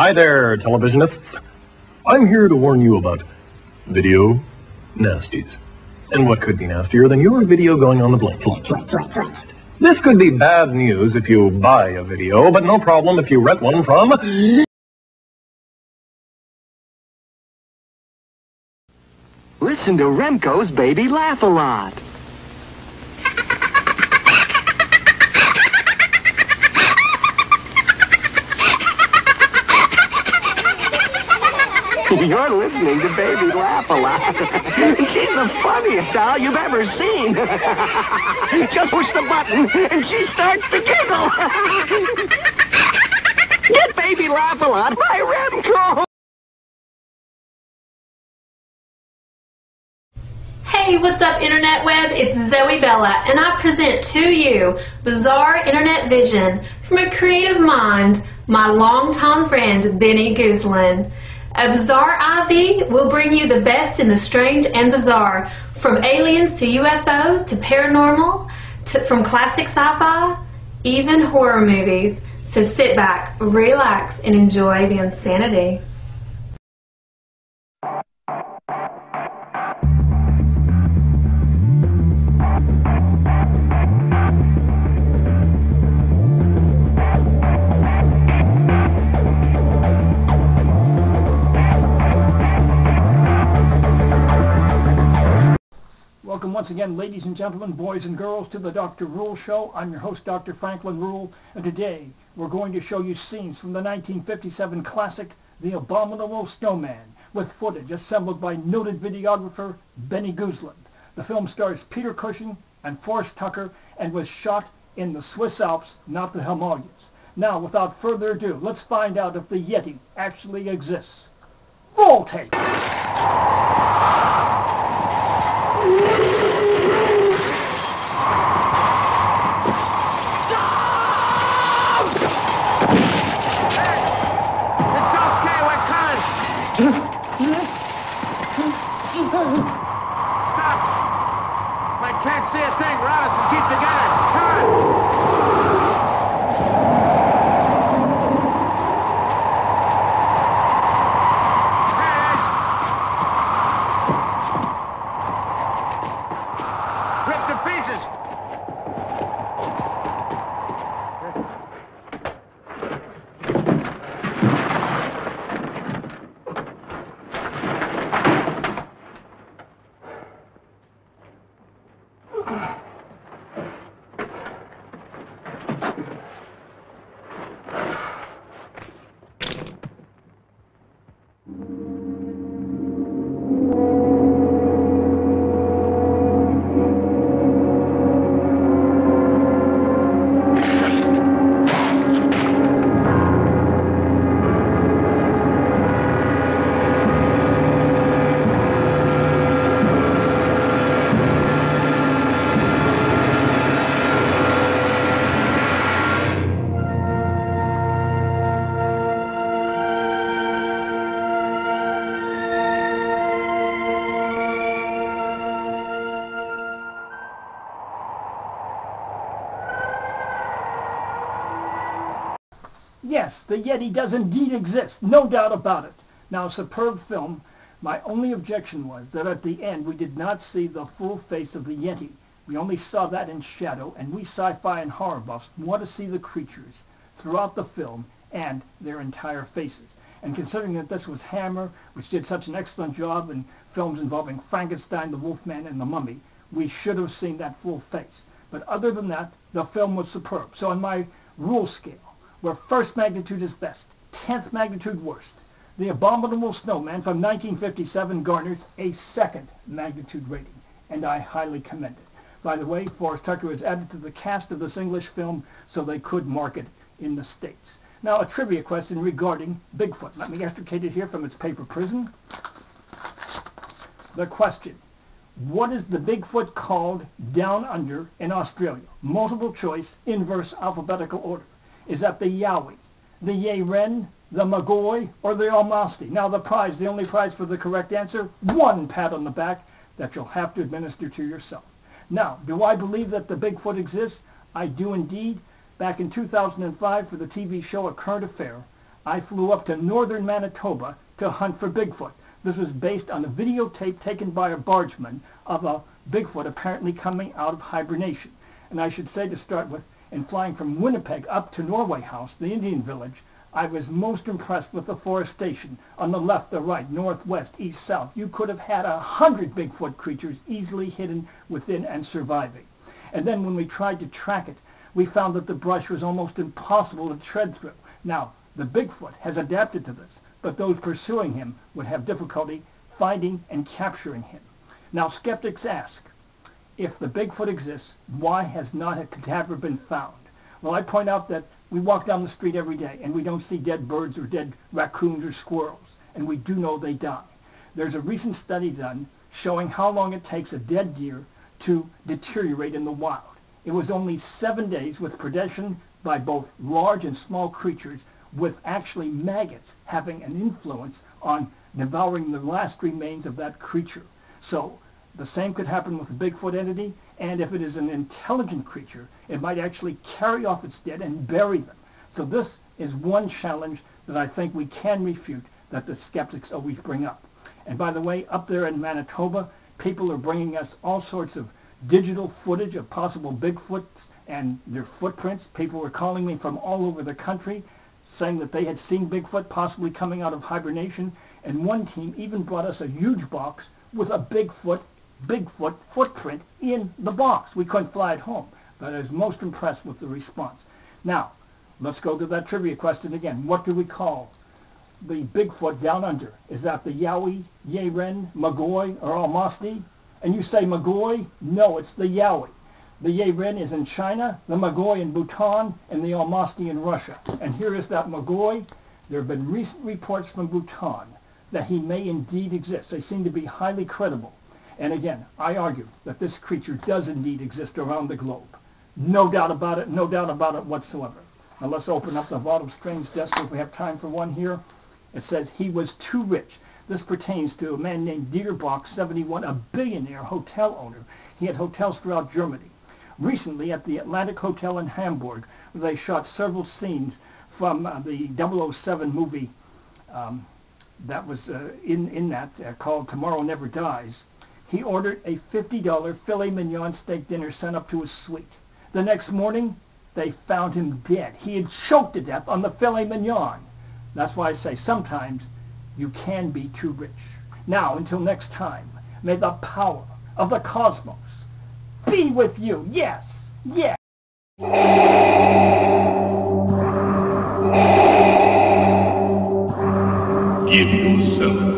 Hi there, televisionists. I'm here to warn you about video nasties. And what could be nastier than your video going on the blink? This could be bad news if you buy a video, but no problem if you rent one from... Listen to Remco's Baby Laugh a Lot. You're listening to Baby Laugh a Lot. She's the funniest doll you've ever seen. Just push the button and she starts to giggle. Get Baby Laugh a Lot by Remco. Hey, what's up, Internet Web? It's Zoe Bella, and I present to you Bizarre Internet Vision from a creative mind, my longtime friend, Benny Guzlin. A Bizarre IV will bring you the best in the strange and bizarre, from aliens to UFOs to paranormal, from classic sci-fi, even horror movies. So sit back, relax, and enjoy the insanity. Welcome once again, ladies and gentlemen, boys and girls, to the Dr. Ruehl Show. I'm your host, Dr. Franklin Ruehl, and today we're going to show you scenes from the 1957 classic, The Abominable Snowman, with footage assembled by noted videographer Benny Guzlin. The film stars Peter Cushing and Forrest Tucker and was shot in the Swiss Alps, not the Himalayas. Now, without further ado, let's find out if the Yeti actually exists. Roll tape! Stop! I can't see a thing. Robinson, keep the gun. Turn! There it is. Rip to pieces. Yes, the Yeti does indeed exist, no doubt about it. Now, superb film. My only objection was that at the end we did not see the full face of the Yeti. We only saw that in shadow, and we sci-fi and horror buffs want to see the creatures throughout the film and their entire faces. And considering that this was Hammer, which did such an excellent job in films involving Frankenstein, the Wolfman, and the Mummy, we should have seen that full face. But other than that, the film was superb. So on my rule scale, where first magnitude is best, 10th magnitude worst, The Abominable Snowman from 1957 garners a 2nd magnitude rating, and I highly commend it. By the way, Forrest Tucker was added to the cast of this English film so they could market in the States. Now, a trivia question regarding Bigfoot. Let me extricate it here from its paper prison. The question: what is the Bigfoot called down under in Australia? Multiple choice, inverse alphabetical order. Is that the Yowie, the Yeren, the Magoi, or the Almasti? Now the prize, the only prize for the correct answer, 1 pat on the back that you'll have to administer to yourself. Now, do I believe that the Bigfoot exists? I do indeed. Back in 2005 for the TV show A Current Affair, I flew up to northern Manitoba to hunt for Bigfoot. This was based on a videotape taken by a bargeman of a Bigfoot apparently coming out of hibernation. And I should say to start with, in flying from Winnipeg up to Norway House, the Indian village, I was most impressed with the forestation on the left, the right, northwest, east, south. You could have had 100 Bigfoot creatures easily hidden within and surviving. And then when we tried to track it, we found that the brush was almost impossible to tread through. Now, the Bigfoot has adapted to this, but those pursuing him would have difficulty finding and capturing him. Now, skeptics ask, if the Bigfoot exists, why has not a cadaver been found? Well, I point out that we walk down the street every day and we don't see dead birds or dead raccoons or squirrels, and we do know they die. There's a recent study done showing how long it takes a dead deer to deteriorate in the wild. It was only 7 days with predation by both large and small creatures, with actually maggots having an influence on devouring the last remains of that creature. So the same could happen with a Bigfoot entity, and if it is an intelligent creature, it might actually carry off its dead and bury them. So this is one challenge that I think we can refute that the skeptics always bring up. And by the way, up there in Manitoba, people are bringing us all sorts of digital footage of possible Bigfoots and their footprints. People were calling me from all over the country saying that they had seen Bigfoot possibly coming out of hibernation, and one team even brought us a huge box with a Bigfoot footprint in the box. We couldn't fly it home, but I was most impressed with the response. Now, let's go to that trivia question again. What do we call the Bigfoot down under? Is that the Yowie, Yeren, Magoi, or Almasti? And you say Magoi? No, it's the Yowie. The Yeren is in China, the Magoi in Bhutan, and the Almasti in Russia. And here is that Magoi. There have been recent reports from Bhutan that he may indeed exist. They seem to be highly credible. And again, I argue that this creature does indeed exist around the globe. No doubt about it, no doubt about it whatsoever. Now let's open up the Vault of Strange desk if we have time for one here. It says he was too rich. This pertains to a man named Dieterbach 71, a billionaire hotel owner. He had hotels throughout Germany. Recently at the Atlantic Hotel in Hamburg, they shot several scenes from the 007 movie that was called Tomorrow Never Dies. He ordered a $50 filet mignon steak dinner sent up to his suite. The next morning, they found him dead. He had choked to death on the filet mignon. That's why I say sometimes you can be too rich. Now, until next time, may the power of the cosmos be with you. Yes, yes. Give yourself